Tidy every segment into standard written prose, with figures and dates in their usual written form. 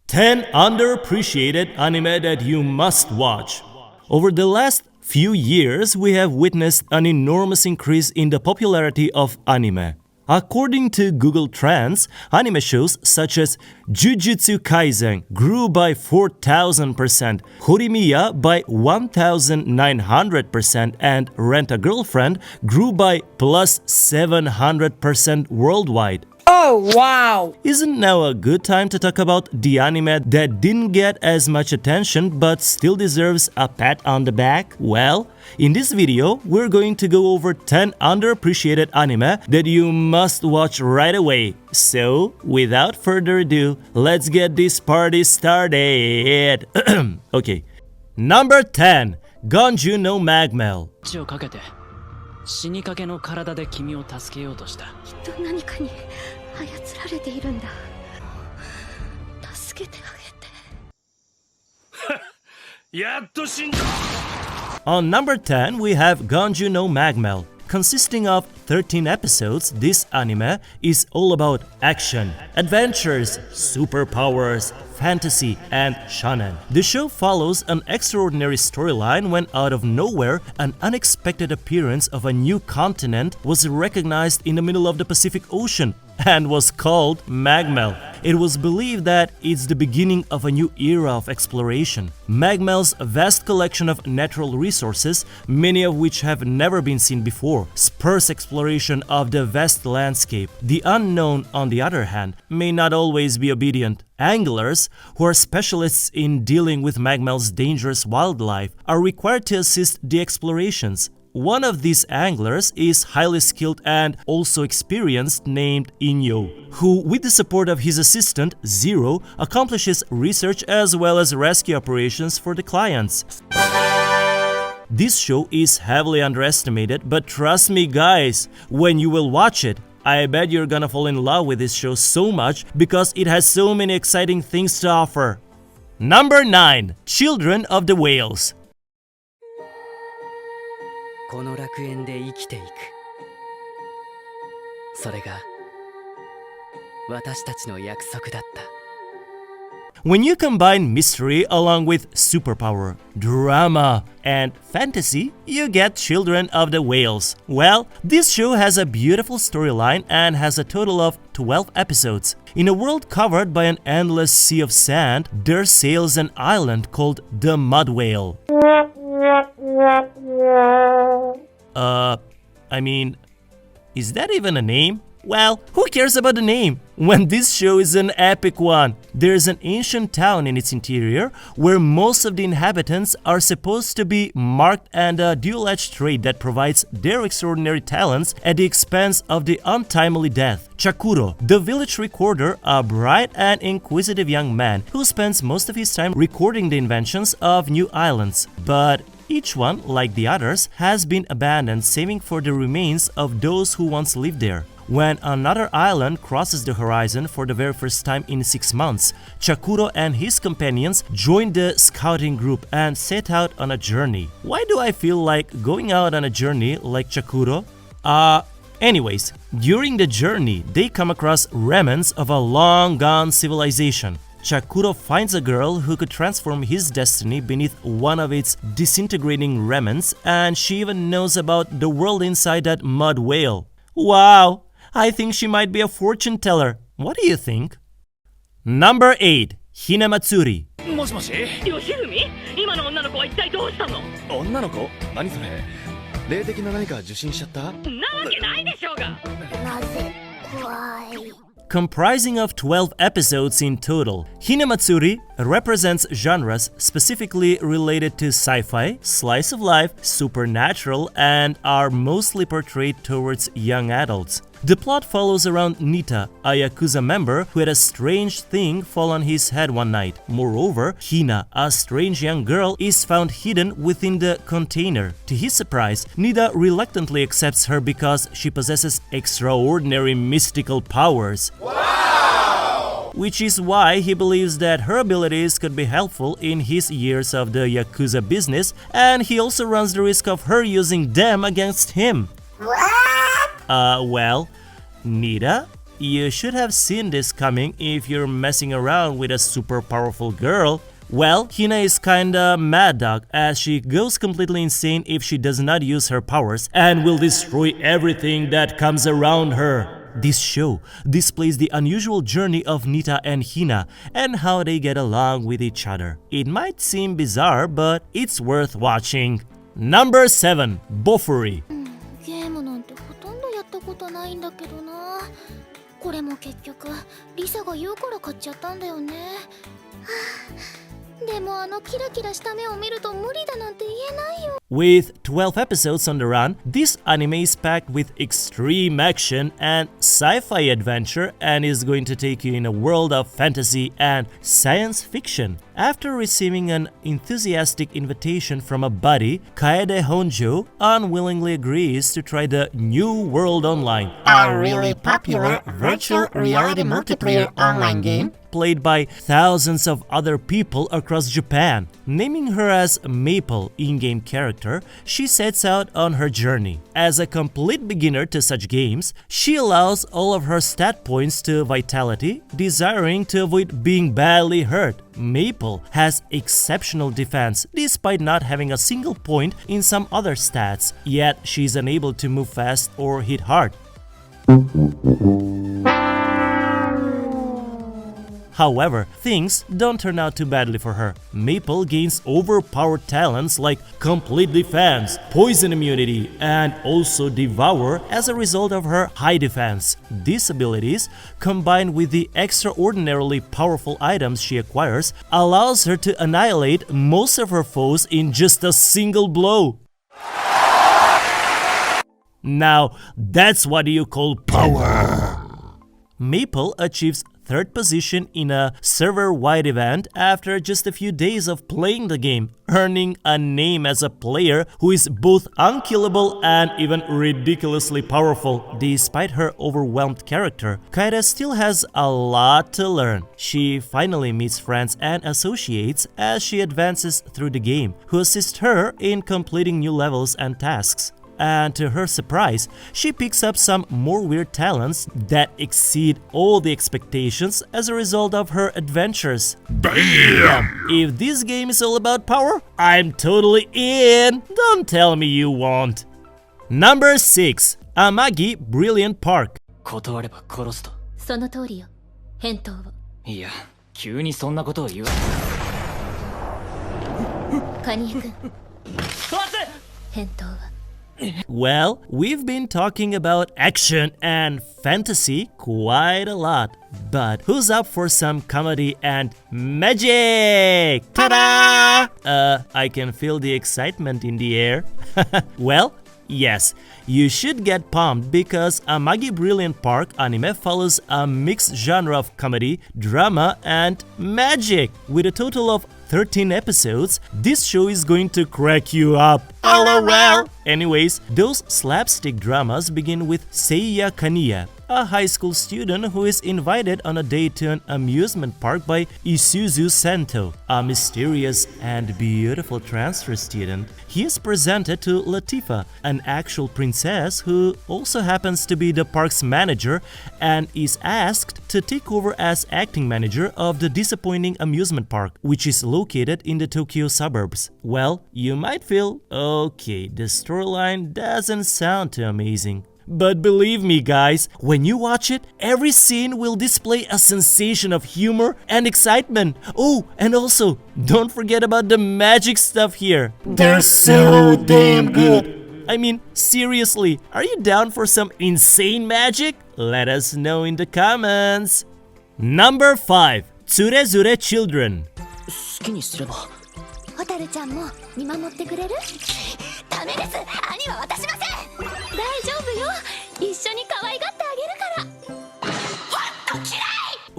10 underappreciated anime that you must watch. Over the last few years, we have witnessed an enormous increase in the popularity of anime. According to Google Trends, anime shows such as Jujutsu Kaisen grew by 4,000%, Horimiya by 1,900%, and Rent a Girlfriend grew by plus 700% worldwide. Oh, wow! Isn't now a good time to talk about the anime that didn't get as much attention but still deserves a pat on the back? Well, in this video, we're going to go over 10 underappreciated anime that you must watch right away. So, without further ado, let's get this party started. Okay. Number 10. Gonju no Magmel. 命をかけて死にかけの体で君を助けようとした。きっと何かに操られているんだ。助けてあげて。やっと死んだ。 On number 10, we have Gonju no Magmel. Consisting of 13 episodes, this anime is all about action, adventures, superpowers, fantasy, and shonen. The show follows an extraordinary storyline when out of nowhere, an unexpected appearance of a new continent was recognized in the middle of the Pacific Ocean and was called Magmel. It was believed that it's the beginning of a new era of exploration. Magmel's vast collection of natural resources, many of which have never been seen before, spurs exploration of the vast landscape. The unknown, on the other hand, may not always be obedient. Anglers, who are specialists in dealing with Magmel's dangerous wildlife, are required to assist the explorations. One of these anglers is highly skilled and also experienced named Inyo, who, with the support of his assistant, Zero, accomplishes research as well as rescue operations for the clients. This show is heavily underestimated, but trust me guys, when you will watch it, I bet you're gonna fall in love with this show so much because it has so many exciting things to offer. Number 9. Children of the Whales. この楽園で生きていく。それが私たちの約束だった。 When you combine mystery along with superpower, drama, and fantasy, you get Children of the Whales. Well, this show has a beautiful storyline and has a total of 12 episodes. In a world covered by an endless sea of sand, there sails an island called the Mud Whale. Is that even a name? Well, who cares about the name when this show is an epic one? There's an ancient town in its interior where most of the inhabitants are supposed to be marked and a dual-edged trait that provides their extraordinary talents at the expense of the untimely death. Chakuro, the village recorder, a bright and inquisitive young man who spends most of his time recording the inventions of new islands. But each one, like the others, has been abandoned, saving for the remains of those who once lived there. When another island crosses the horizon for the very first time in 6 months, Chakuro and his companions join the scouting group and set out on a journey. Why do I feel like going out on a journey like Chakuro? Anyways, during the journey, they come across remnants of a long-gone civilization. Chakuro finds a girl who could transform his destiny beneath one of its disintegrating remnants, and she even knows about the world inside that mud whale. Wow! I think she might be a fortune teller. What do you think? Number 8. Hinamatsuri. もしもし。吉文、今の女の子は一体どうしたの？女の子？何それ？霊的な何か受信しちゃった？なわけないでしょうが。なぜ怖い。 Comprising of 12 episodes in total, Hinamatsuri represents genres specifically related to sci-fi, slice of life, supernatural, and are mostly portrayed towards young adults. The plot follows around Nita, a Yakuza member who had a strange thing fall on his head one night. Moreover, Hina, a strange young girl, is found hidden within the container. To his surprise, Nita reluctantly accepts her because she possesses extraordinary mystical powers. Wow! Which is why he believes that her abilities could be helpful in his years of the Yakuza business, and he also runs the risk of her using them against him. Well, Nita, You should have seen this coming if you're messing around with a super powerful girl. Well, Hina is kinda mad dog as she goes completely insane if she does not use her powers and will destroy everything that comes around her. This show displays the unusual journey of Nita and Hina and how they get along with each other. It might seem bizarre, but it's worth watching. Number 7. Bofuri. ゲームなんてほとんどやったことないんだけどな。これも結局リサが言うから買っちゃったんだよね。はあ、でもあのキラキラした目を見ると無理だなんて言えないよ。 With 12 episodes on the run, this anime is packed with extreme action and sci-fi adventure and is going to take you in a world of fantasy and science fiction. After receiving an enthusiastic invitation from a buddy, Kaede Honjo unwillingly agrees to try the New World Online, A really popular virtual reality multiplayer online game played by thousands of other people across Japan. Naming her as Maple in-game character, she sets out on her journey. As a complete beginner to such games, she allows all of her stat points to vitality, desiring to avoid being badly hurt. Maple has exceptional defense despite not having a single point in some other stats, yet she's unable to move fast or hit hard. However, things don't turn out too badly for her. Maple gains overpowered talents like complete defense, poison immunity, and also devour as a result of her high defense. These abilities, combined with the extraordinarily powerful items she acquires, allows her to annihilate most of her foes in just a single blow. Now, that's what you call power! Maple achieves third position in a server-wide event after just a few days of playing the game, earning a name as a player who is both unkillable and even ridiculously powerful. Despite her overwhelmed character, Kaida still has a lot to learn. She finally meets friends and associates as she advances through the game, who assist her in completing new levels and tasks. And to her surprise, she picks up some more weird talents that exceed all the expectations as a result of her adventures. Bam! If this game is all about power, I'm totally in! Don't tell me you won't. Number 6. Amagi Brilliant Park. 断れば殺すと。その通りよ。返答を。いや、急にそんなことを言わ。カニエ君。返答は。 Well, we've been talking about action and fantasy quite a lot, but who's up for some comedy and magic? Ta-da! I can feel the excitement in the air. Well, yes, you should get pumped because Amagi Brilliant Park anime follows a mixed genre of comedy, drama, and magic. With a total of 13 episodes, this show is going to crack you up. LOL! Anyways, those slapstick dramas begin with Seiya Kaniya, a high school student who is invited on a date to an amusement park by Isuzu Sento, a mysterious and beautiful transfer student. He is presented to Latifa, an actual princess who also happens to be the park's manager and is asked to take over as acting manager of the disappointing amusement park, which is located in the Tokyo suburbs. Well, you might feel, okay, the storyline doesn't sound too amazing. But believe me guys, when you watch it, every scene will display a sensation of humor and excitement. Oh, and also, don't forget about the magic stuff here. They're so damn good. I mean, seriously, are you down for some insane magic? Let us know in the comments. Number 5. Tsurezure Children. 好きにすれば。ホタルちゃんも見守ってくれる？ダメです。兄は渡しません。大丈夫よ。一緒に可愛がってあげるから。ほんと嫌い。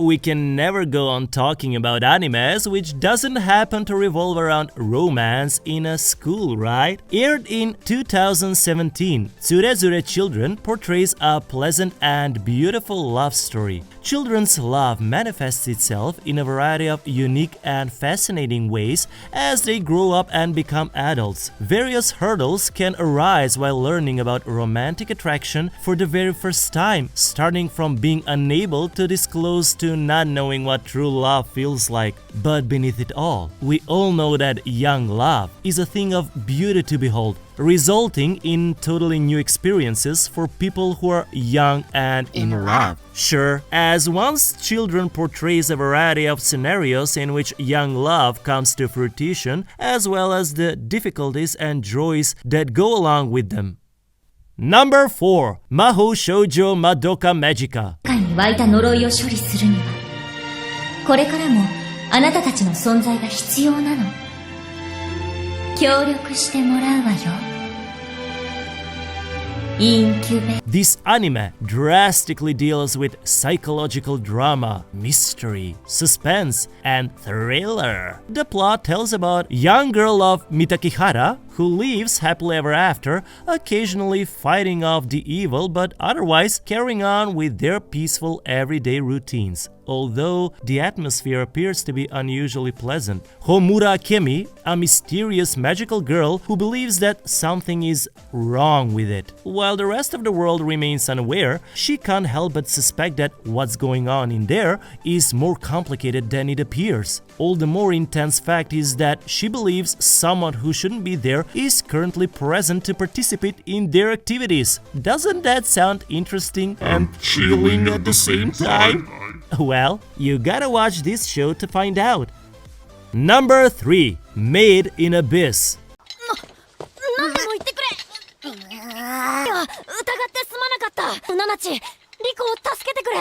we can never go on talking about animes which doesn't happen to revolve around romance in a school, right? Aired in 2017, Tsurezure Children portrays a pleasant and beautiful love story. Children's love manifests itself in a variety of unique and fascinating ways as they grow up and become adults. Various hurdles can arise while learning about romantic attraction for the very first time, starting from being unable to disclose to not knowing what true love feels like. But beneath it all, we all know that young love is a thing of beauty to behold, resulting in totally new experiences for people who are young and in love. Sure, as Once Children portrays a variety of scenarios in which young love comes to fruition, as well as the difficulties and joys that go along with them. Number 4. Mahou Shoujo Madoka Magica. に湧いた呪いを処理するにはこれからもあなたたちの存在が必要なの。協力してもらうわよ。This anime drastically deals with psychological drama, mystery, suspense, and thriller. The plot tells about a young girl of Mitakihara who lives happily ever after, occasionally fighting off the evil but otherwise carrying on with their peaceful everyday routines. Although the atmosphere appears to be unusually pleasant. Homura Kemi, a mysterious magical girl who believes that something is wrong with it. While the rest of the world remains unaware, she can't help but suspect that what's going on in there is more complicated than it appears. All the more intense fact is that she believes someone who shouldn't be there is currently present to participate in their activities. Doesn't that sound interesting and chilling at the same time? Well, you gotta watch this show to find out. Number 3. Made in Abyss. 何でも言ってくれ。疑ってすまなかった。ナナチ、リコを助けてくれ。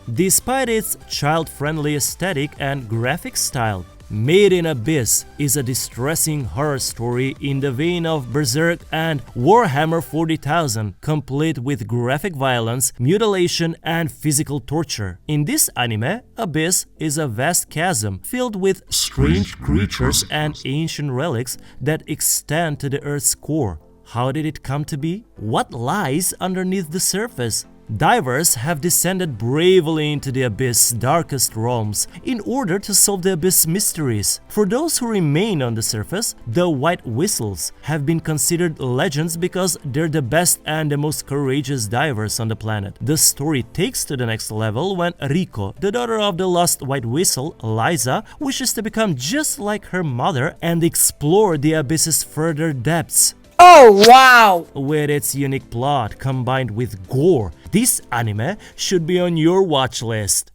Despite its child-friendly aesthetic and graphic style, Made in Abyss is a distressing horror story in the vein of Berserk and Warhammer 40,000, complete with graphic violence, mutilation, and physical torture. In this anime, Abyss is a vast chasm filled with strange creatures and ancient relics that extend to the Earth's core. How did it come to be? What lies underneath the surface? Divers have descended bravely into the abyss' darkest realms in order to solve the abyss mysteries. For those who remain on the surface, the White Whistles have been considered legends because they're the best and the most courageous divers on the planet. The story takes to the next level when Riko, the daughter of the lost White Whistle, Liza, wishes to become just like her mother and explore the abyss's further depths. Oh, wow! With its unique plot combined with gore, this anime should be on your watch list.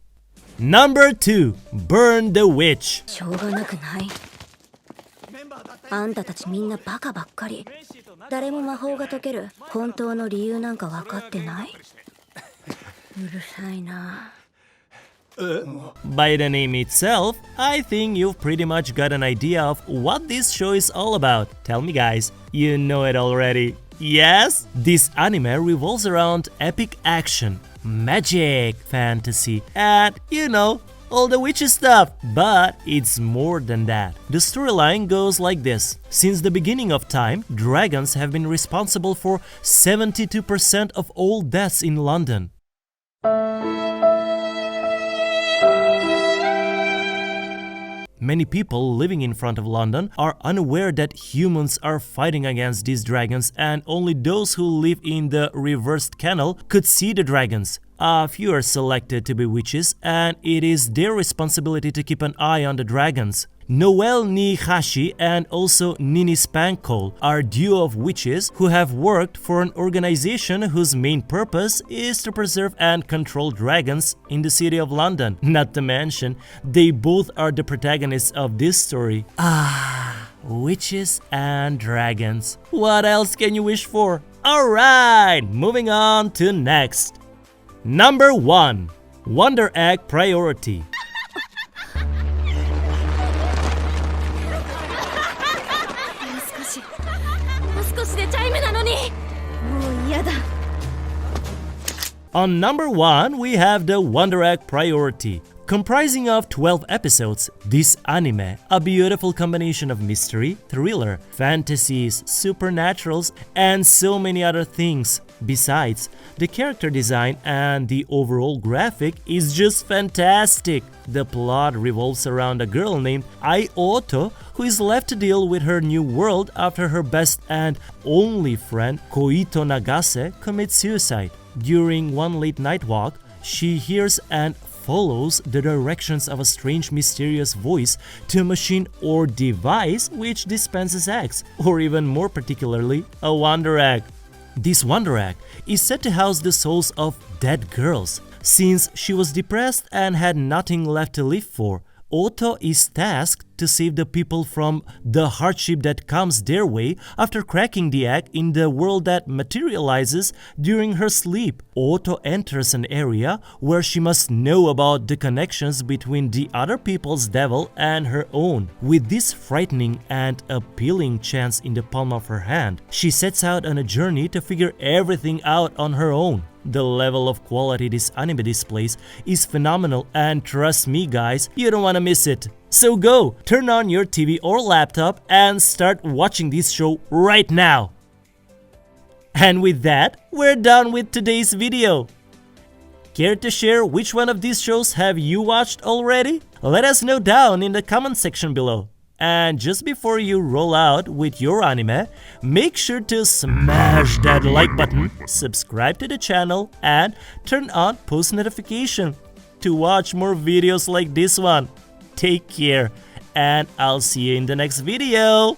Number 2. Burn the Witch. しょうがなくない。あんたたちみんなバカばっかり。誰も魔法が解ける本当の理由なんか分かってない。うるさいな。By the name itself, I think you've pretty much got an idea of what this show is all about. Tell me guys, you know it already. Yes? This anime revolves around epic action, magic, fantasy, and, you know, all the witchy stuff. But it's more than that. The storyline goes like this. Since the beginning of time, dragons have been responsible for 72% of all deaths in London. Many people living in front of London are unaware that humans are fighting against these dragons, and only those who live in the reversed canal could see the dragons. A few are selected to be witches, and it is their responsibility to keep an eye on the dragons. Noelle Nihashi and also Nini Spankole are a duo of witches who have worked for an organization whose main purpose is to preserve and control dragons in the city of London. Not to mention, they both are the protagonists of this story. Witches and dragons. What else can you wish for? Alright, moving on to next. Number 1. Wonder Egg Priority. 少しでチャイムなのに。もう嫌だ。On number 1, we have the Wonder Egg Priority. Comprising of 12 episodes, this anime, a beautiful combination of mystery, thriller, fantasies, supernaturals, and so many other things. Besides, the character design and the overall graphic is just fantastic. The plot revolves around a girl named Ai Oto who is left to deal with her new world after her best and only friend Koito Nagase commits suicide. During one late night walk, she hears and follows the directions of a strange mysterious voice to a machine or device which dispenses eggs, or even more particularly, a Wonder Egg. This Wonder Egg is said to house the souls of dead girls. Since she was depressed and had nothing left to live for, Oto is tasked to save the people from the hardship that comes their way after cracking the egg in the world that materializes during her sleep. Oto enters an area where she must know about the connections between the other people's devil and her own. With this frightening and appealing chance in the palm of her hand, she sets out on a journey to figure everything out on her own. The level of quality this anime displays is phenomenal, and trust me guys, you don't want to miss it. So go, turn on your TV or laptop and start watching this show right now. And with that, we're done with today's video. Care to share which one of these shows have you watched already? Let us know down in the comment section below. And just before you roll out with your anime, make sure to smash that like button, subscribe to the channel, and turn on post notification to watch more videos like this one. Take care, and I'll see you in the next video.